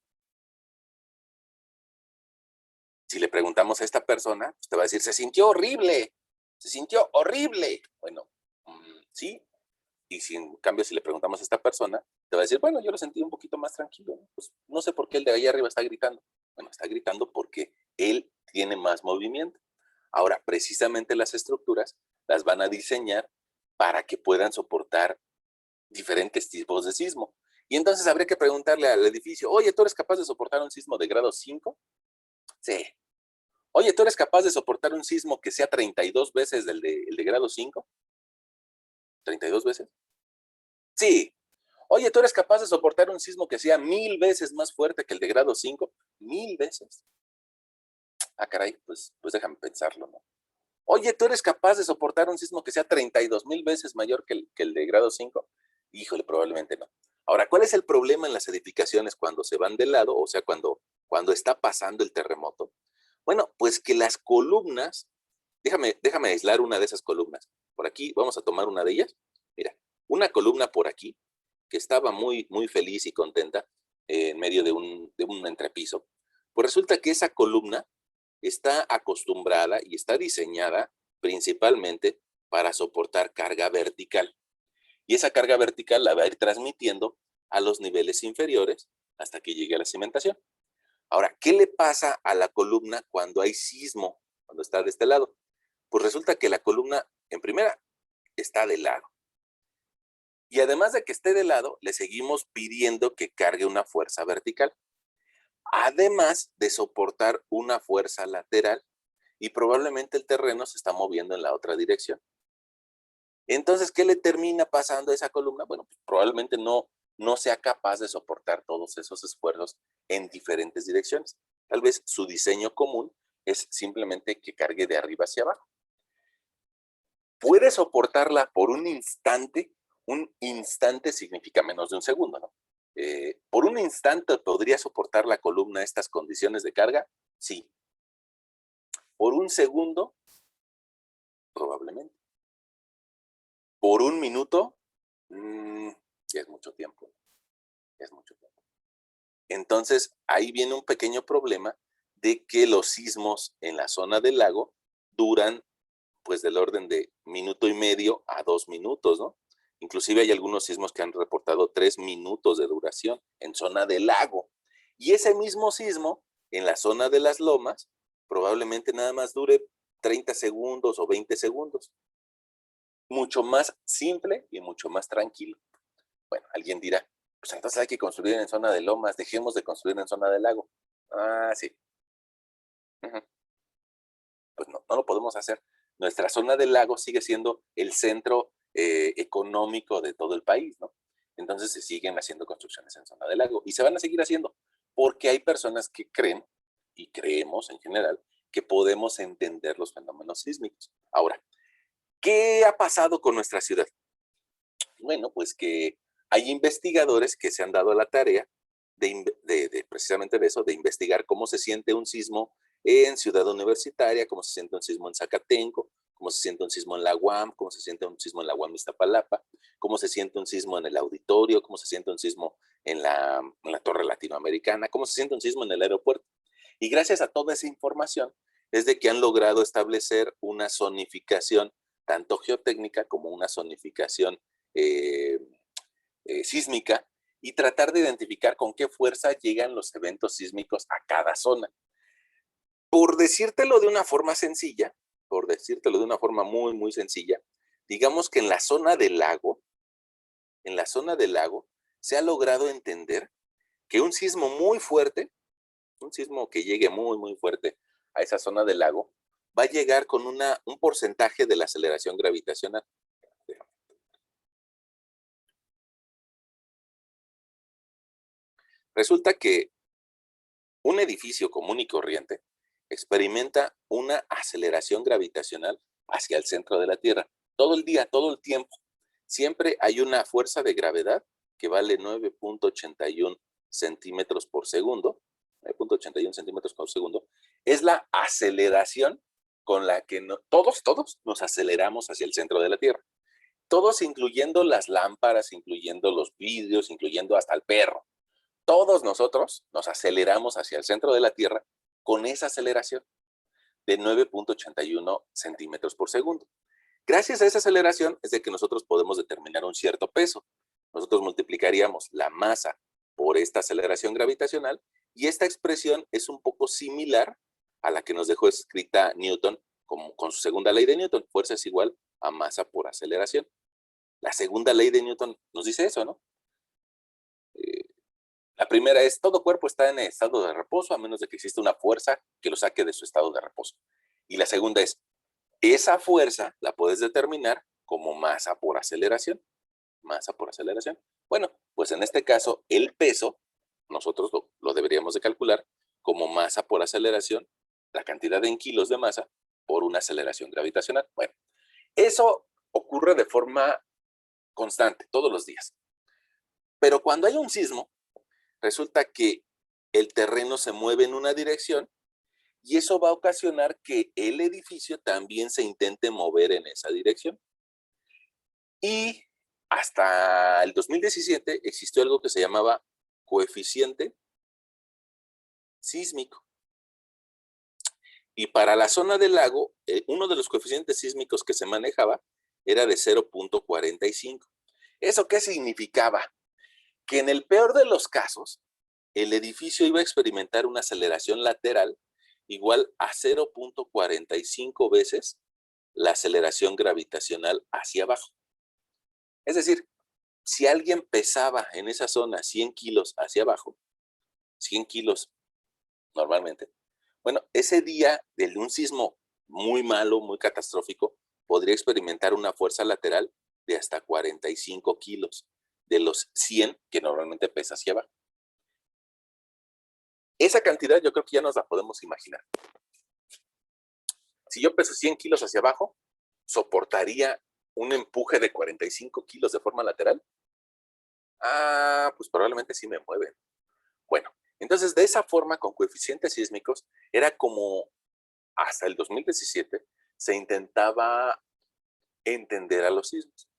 Si le preguntamos a esta persona, pues te va a decir, se sintió horrible, se sintió horrible. Bueno, sí. Y si en cambio si le preguntamos a esta persona, te va a decir, bueno, yo lo sentí un poquito más tranquilo. Pues no sé por qué el de ahí arriba está gritando. Bueno, está gritando porque él tiene más movimiento. Ahora, precisamente las estructuras las van a diseñar para que puedan soportar diferentes tipos de sismo. Y entonces habría que preguntarle al edificio, oye, ¿tú eres capaz de soportar un sismo de grado 5? Sí. Oye, ¿tú eres capaz de soportar un sismo que sea 32 veces el de grado 5? ¿32 veces? Sí. Oye, ¿tú eres capaz de soportar un sismo que sea 1000 veces más fuerte que el de grado 5? 1000 veces. Ah, caray, pues déjame pensarlo, ¿no? Oye, ¿tú eres capaz de soportar un sismo que sea 32,000 veces mayor que el de grado 5? Híjole, probablemente no. Ahora, ¿cuál es el problema en las edificaciones cuando se van de lado? O sea, cuando está pasando el terremoto. Bueno, pues que las columnas, déjame aislar una de esas columnas. Por aquí, vamos a tomar una de ellas. Mira, una columna por aquí, que estaba muy, muy feliz y contenta en medio de un entrepiso. Pues resulta que esa columna está acostumbrada y está diseñada principalmente para soportar carga vertical. Y esa carga vertical la va a ir transmitiendo a los niveles inferiores hasta que llegue a la cimentación. Ahora, ¿qué le pasa a la columna cuando hay sismo, cuando está de este lado? Pues resulta que la columna, en primera, está de lado. Y además de que esté de lado, le seguimos pidiendo que cargue una fuerza vertical, además de soportar una fuerza lateral, y probablemente el terreno se está moviendo en la otra dirección. Entonces, ¿qué le termina pasando a esa columna? Bueno, pues probablemente no sea capaz de soportar todos esos esfuerzos en diferentes direcciones. Tal vez su diseño común es simplemente que cargue de arriba hacia abajo. Puede soportarla por un instante significa menos de un segundo, ¿no? ¿Por un instante podría soportar la columna estas condiciones de carga? Sí. ¿Por un segundo? Probablemente. ¿Por un minuto? Ya es mucho tiempo, ya es mucho tiempo. Entonces, ahí viene un pequeño problema de que los sismos en la zona del lago duran, pues, del orden de minuto y medio a 2 minutos, ¿no? Inclusive hay algunos sismos que han reportado 3 minutos de duración en zona del lago. Y ese mismo sismo en la zona de las lomas probablemente nada más dure 30 segundos o 20 segundos. Mucho más simple y mucho más tranquilo. Bueno, alguien dirá, pues entonces hay que construir en zona de lomas, dejemos de construir en zona del lago. Ah, sí. Ujú. Pues no lo podemos hacer. Nuestra zona del lago sigue siendo el centro económico de todo el país, ¿no? Entonces se siguen haciendo construcciones en zona del lago y se van a seguir haciendo porque hay personas que creen y creemos en general que podemos entender los fenómenos sísmicos. Ahora, ¿qué ha pasado con nuestra ciudad? Bueno, pues que hay investigadores que se han dado la tarea precisamente de eso, de investigar cómo se siente un sismo en Ciudad Universitaria, cómo se siente un sismo en Zacatenco, cómo se siente un sismo en la UAM, cómo se siente un sismo en la UAM Iztapalapa, cómo se siente un sismo en el auditorio, cómo se siente un sismo en la Torre Latinoamericana, cómo se siente un sismo en el aeropuerto. Y gracias a toda esa información es de que han logrado establecer una zonificación, tanto geotécnica como una zonificación eh, sísmica, y tratar de identificar con qué fuerza llegan los eventos sísmicos a cada zona. Por decírtelo de una forma sencilla, por decírtelo de una forma muy, muy sencilla, digamos que en la zona del lago, se ha logrado entender que un sismo muy fuerte, un sismo que llegue muy, muy fuerte a esa zona del lago, va a llegar con un porcentaje de la aceleración gravitacional. Resulta que un edificio común y corriente experimenta una aceleración gravitacional hacia el centro de la Tierra. Todo el día, todo el tiempo. Siempre hay una fuerza de gravedad que vale 9.81 centímetros por segundo. 9.81 centímetros por segundo. Es la aceleración con la que todos nos aceleramos hacia el centro de la Tierra. Todos, incluyendo las lámparas, incluyendo los vidrios, incluyendo hasta el perro. Todos nosotros nos aceleramos hacia el centro de la Tierra con esa aceleración de 9.81 centímetros por segundo. Gracias a esa aceleración es de que nosotros podemos determinar un cierto peso. Nosotros multiplicaríamos la masa por esta aceleración gravitacional y esta expresión es un poco similar a la que nos dejó escrita Newton con su segunda ley de Newton. Fuerza es igual a masa por aceleración. La segunda ley de Newton nos dice eso, ¿no? La primera es, todo cuerpo está en estado de reposo a menos de que exista una fuerza que lo saque de su estado de reposo. Y la segunda es, esa fuerza la puedes determinar como masa por aceleración. masa por aceleración. Bueno, pues en este caso, el peso, nosotros lo deberíamos de calcular como masa por aceleración, la cantidad en kilos de masa por una aceleración gravitacional. Bueno, eso ocurre de forma constante, todos los días. Pero cuando hay un sismo, resulta que el terreno se mueve en una dirección y eso va a ocasionar que el edificio también se intente mover en esa dirección. Y hasta el 2017 existió algo que se llamaba coeficiente sísmico. Y para la zona del lago, uno de los coeficientes sísmicos que se manejaba era de 0.45. ¿Eso qué significaba? Que en el peor de los casos, el edificio iba a experimentar una aceleración lateral igual a 0.45 veces la aceleración gravitacional hacia abajo. Es decir, si alguien pesaba en esa zona 100 kilos hacia abajo, 100 kilos normalmente, bueno, ese día de un sismo muy malo, muy catastrófico, podría experimentar una fuerza lateral de hasta 45 kilos de los 100 que normalmente pesa hacia abajo. Esa cantidad yo creo que ya nos la podemos imaginar. Si yo peso 100 kilos hacia abajo, ¿soportaría un empuje de 45 kilos de forma lateral? Pues probablemente sí me mueven. Bueno, entonces de esa forma, con coeficientes sísmicos, era como hasta el 2017 se intentaba entender a los sismos.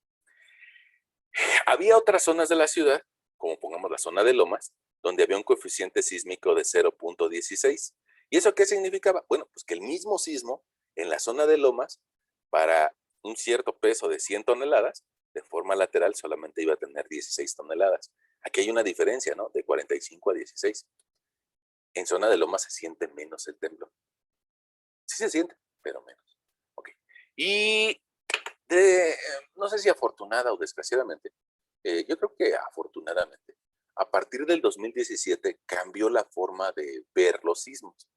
Había otras zonas de la ciudad, como pongamos la zona de Lomas, donde había un coeficiente sísmico de 0.16. ¿Y eso qué significaba? Bueno, pues que el mismo sismo en la zona de Lomas, para un cierto peso de 100 toneladas, de forma lateral solamente iba a tener 16 toneladas. Aquí hay una diferencia, ¿no? De 45 a 16. En zona de Lomas se siente menos el temblor. Sí se siente, pero menos. Ok. Y no sé si afortunada o desgraciadamente, yo creo que afortunadamente, a partir del 2017 cambió la forma de ver los sismos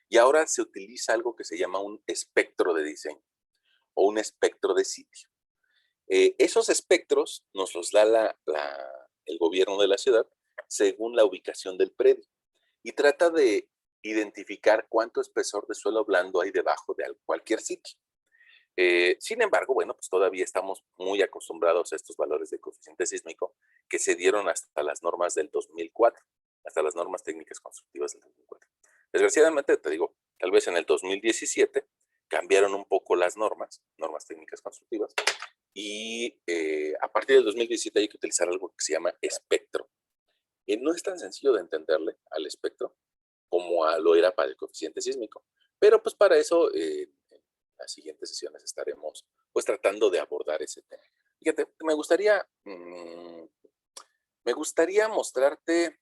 y ahora se utiliza algo que se llama un espectro de diseño o un espectro de sitio. Esos espectros nos los da el gobierno de la ciudad según la ubicación del predio y trata de identificar cuánto espesor de suelo blando hay debajo de cualquier sitio. Sin embargo, bueno, pues todavía estamos muy acostumbrados a estos valores de coeficiente sísmico que se dieron hasta las normas del 2004, hasta las normas técnicas constructivas del 2004. Desgraciadamente, te digo, tal vez en el 2017 cambiaron un poco las normas técnicas constructivas, y a partir del 2017 hay que utilizar algo que se llama espectro. No es tan sencillo de entenderle al espectro como lo era para el coeficiente sísmico, pero pues para eso en las siguientes sesiones estaremos pues tratando de abordar ese tema. Fíjate, me gustaría mostrarte,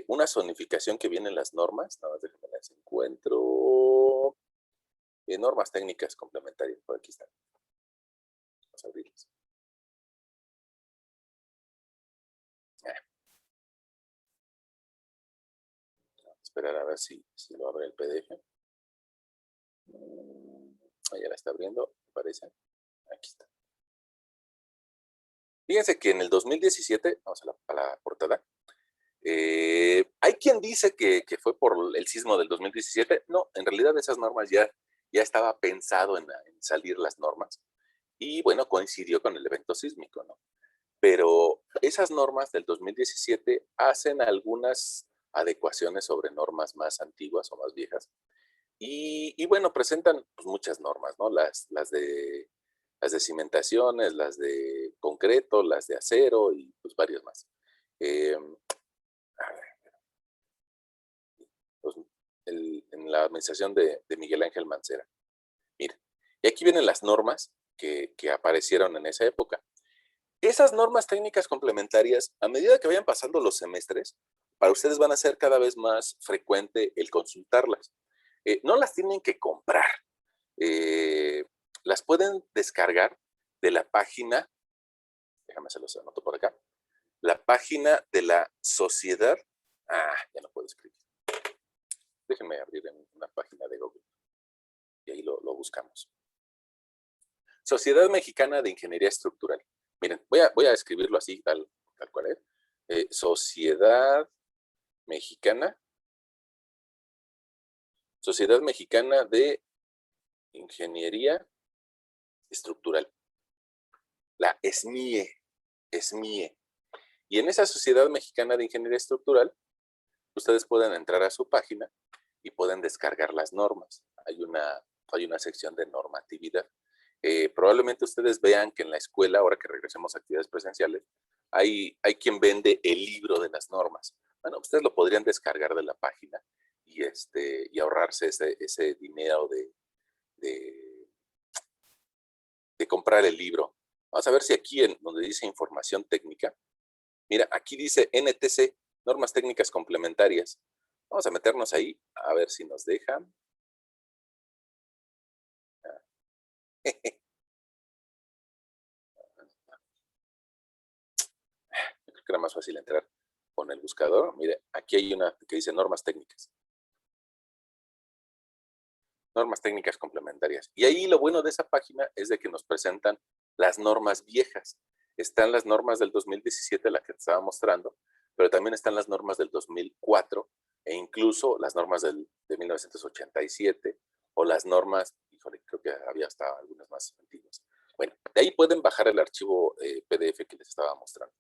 una zonificación que viene en las normas, nada más déjame las encuentro, normas técnicas complementarias, por aquí están, vamos a abrirlas. Esperar a ver si lo abre el PDF. Ya la está abriendo, me parece. Aquí está. Fíjense que en el 2017, vamos a la portada, hay quien dice que fue por el sismo del 2017. No, en realidad esas normas ya estaba pensado en salir las normas. Y bueno, coincidió con el evento sísmico, ¿no? Pero esas normas del 2017 hacen algunas adecuaciones sobre normas más antiguas o más viejas. Y bueno, presentan pues, muchas normas, ¿no? Las de cimentaciones, las de concreto, las de acero y pues varios más. A ver, pues, en la administración de Miguel Ángel Mancera. Mira, y aquí vienen las normas que aparecieron en esa época. Esas normas técnicas complementarias, a medida que vayan pasando los semestres, para ustedes van a ser cada vez más frecuente el consultarlas. No las tienen que comprar. Las pueden descargar de la página, déjame se los anoto por acá, la página de la sociedad. Ya no puedo escribir. Déjenme abrir en una página de Google y ahí lo buscamos. Sociedad Mexicana de Ingeniería Estructural. Miren, voy a escribirlo así, tal cual es. Sociedad Mexicana de Ingeniería Estructural. La ESMIE. Y en esa Sociedad Mexicana de Ingeniería Estructural, ustedes pueden entrar a su página y pueden descargar las normas. Hay una sección de normatividad. Probablemente ustedes vean que en la escuela, ahora que regresemos a actividades presenciales, hay quien vende el libro de las normas. Bueno, ustedes lo podrían descargar de la página y ahorrarse ese dinero de comprar el libro. Vamos a ver si aquí, en donde dice información técnica, mira, aquí dice NTC, normas técnicas complementarias. Vamos a meternos ahí, a ver si nos dejan. Creo que era más fácil entrar con el buscador. Mire, aquí hay una que dice normas técnicas. Normas técnicas complementarias. Y ahí lo bueno de esa página es de que nos presentan las normas viejas. Están las normas del 2017, la que te estaba mostrando, pero también están las normas del 2004 e incluso las normas de 1987 o las normas, híjole, creo que había hasta algunas más antiguas. Bueno, de ahí pueden bajar el archivo PDF que les estaba mostrando,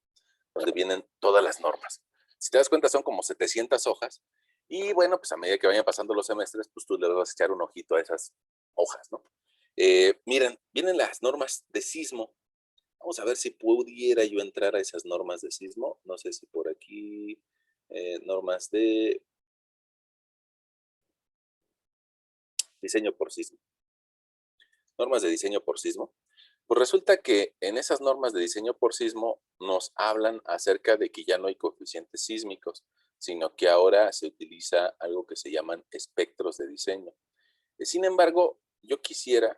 donde vienen todas las normas. Si te das cuenta, son como 700 hojas. Y bueno, pues a medida que vayan pasando los semestres, pues tú le vas a echar un ojito a esas hojas, ¿no? Miren, vienen las normas de sismo. Vamos a ver si pudiera yo entrar a esas normas de sismo. No sé si por aquí, normas de diseño por sismo. Normas de diseño por sismo. Pues resulta que en esas normas de diseño por sismo nos hablan acerca de que ya no hay coeficientes sísmicos, sino que ahora se utiliza algo que se llaman espectros de diseño. Sin embargo, yo quisiera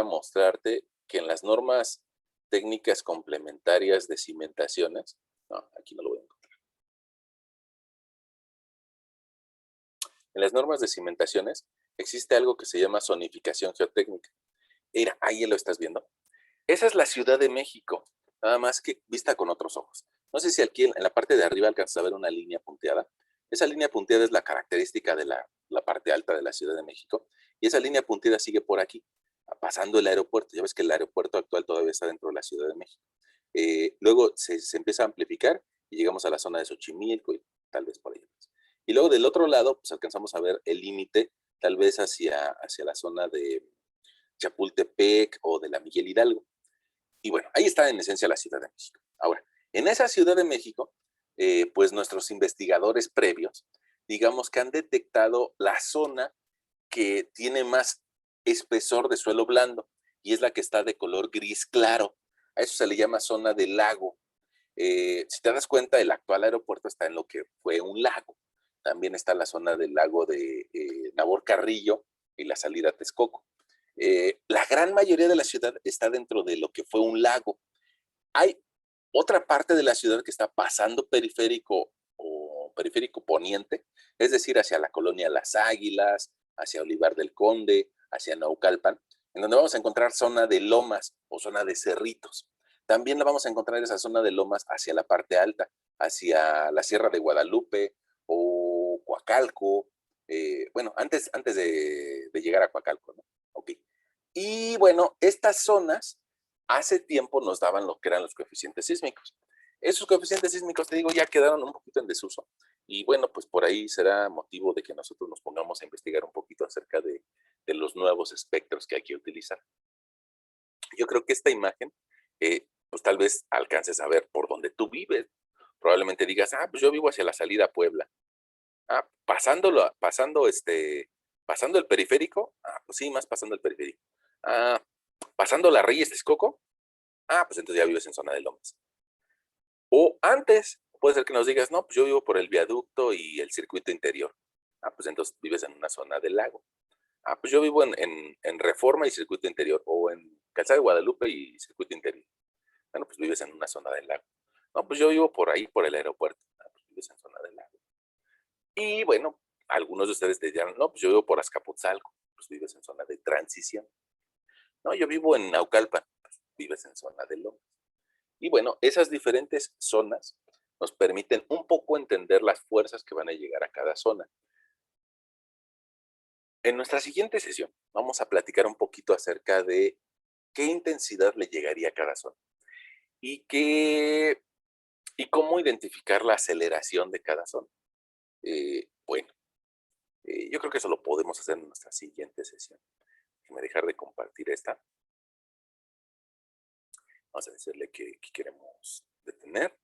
mostrarte que en las normas técnicas complementarias de cimentaciones, no, aquí no lo voy a encontrar. En las normas de cimentaciones existe algo que se llama zonificación geotécnica. Mira, ahí lo estás viendo. Esa es la Ciudad de México, nada más que vista con otros ojos. No sé si aquí en la parte de arriba alcanzas a ver una línea punteada. Esa línea punteada es la característica de la parte alta de la Ciudad de México. Y esa línea punteada sigue por aquí, pasando el aeropuerto. Ya ves que el aeropuerto actual todavía está dentro de la Ciudad de México. Luego se empieza a amplificar y llegamos a la zona de Xochimilco y tal vez por ahí. Y luego del otro lado, pues alcanzamos a ver el límite, tal vez hacia la zona de Chapultepec o de la Miguel Hidalgo. Y bueno, ahí está en esencia la Ciudad de México. Ahora, en esa Ciudad de México, pues nuestros investigadores previos, digamos que han detectado la zona que tiene más espesor de suelo blando y es la que está de color gris claro. A eso se le llama zona de lago. Si te das cuenta, el actual aeropuerto está en lo que fue un lago. También está la zona del lago de Nabor Carrillo y la salida a Texcoco. La gran mayoría de la ciudad está dentro de lo que fue un lago. Hay otra parte de la ciudad que está pasando periférico o periférico poniente, es decir, hacia la colonia Las Águilas, hacia Olivar del Conde, hacia Naucalpan, en donde vamos a encontrar zona de lomas o zona de cerritos. También la vamos a encontrar esa zona de lomas hacia la parte alta, hacia la Sierra de Guadalupe o Coacalco. Bueno, antes de llegar a Coacalco, ¿no? Ok. Y bueno, estas zonas hace tiempo nos daban lo que eran los coeficientes sísmicos. Esos coeficientes sísmicos, te digo, ya quedaron un poquito en desuso. Y bueno, pues por ahí será motivo de que nosotros nos pongamos a investigar un poquito acerca de los nuevos espectros que hay que utilizar. Yo creo que esta imagen, pues tal vez alcances a ver por donde tú vives. Probablemente digas, pues yo vivo hacia la salida a Puebla. Pasando el periférico, pues sí, más pasando el periférico. Pasando la Reyes Texcoco, pues entonces ya vives en zona de lomas. O antes, puede ser que nos digas, no, pues yo vivo por el viaducto y el circuito interior. Pues entonces vives en una zona del lago. Pues yo vivo en Reforma y circuito interior, o en Calzada de Guadalupe y circuito interior. Bueno, pues vives en una zona del lago. No, pues yo vivo por ahí, por el aeropuerto. Pues vives en zona del lago. Y bueno, algunos de ustedes te dirán, no, pues yo vivo por Azcapotzalco, pues vives en zona de transición. No, yo vivo en Naucalpan, pues, vives en zona de Lomas. Y bueno, esas diferentes zonas nos permiten un poco entender las fuerzas que van a llegar a cada zona. En nuestra siguiente sesión vamos a platicar un poquito acerca de qué intensidad le llegaría a cada zona y y cómo identificar la aceleración de cada zona. Bueno, yo creo que eso lo podemos hacer en nuestra siguiente sesión. Déjame dejar de compartir esta. Vamos a decirle que queremos detener.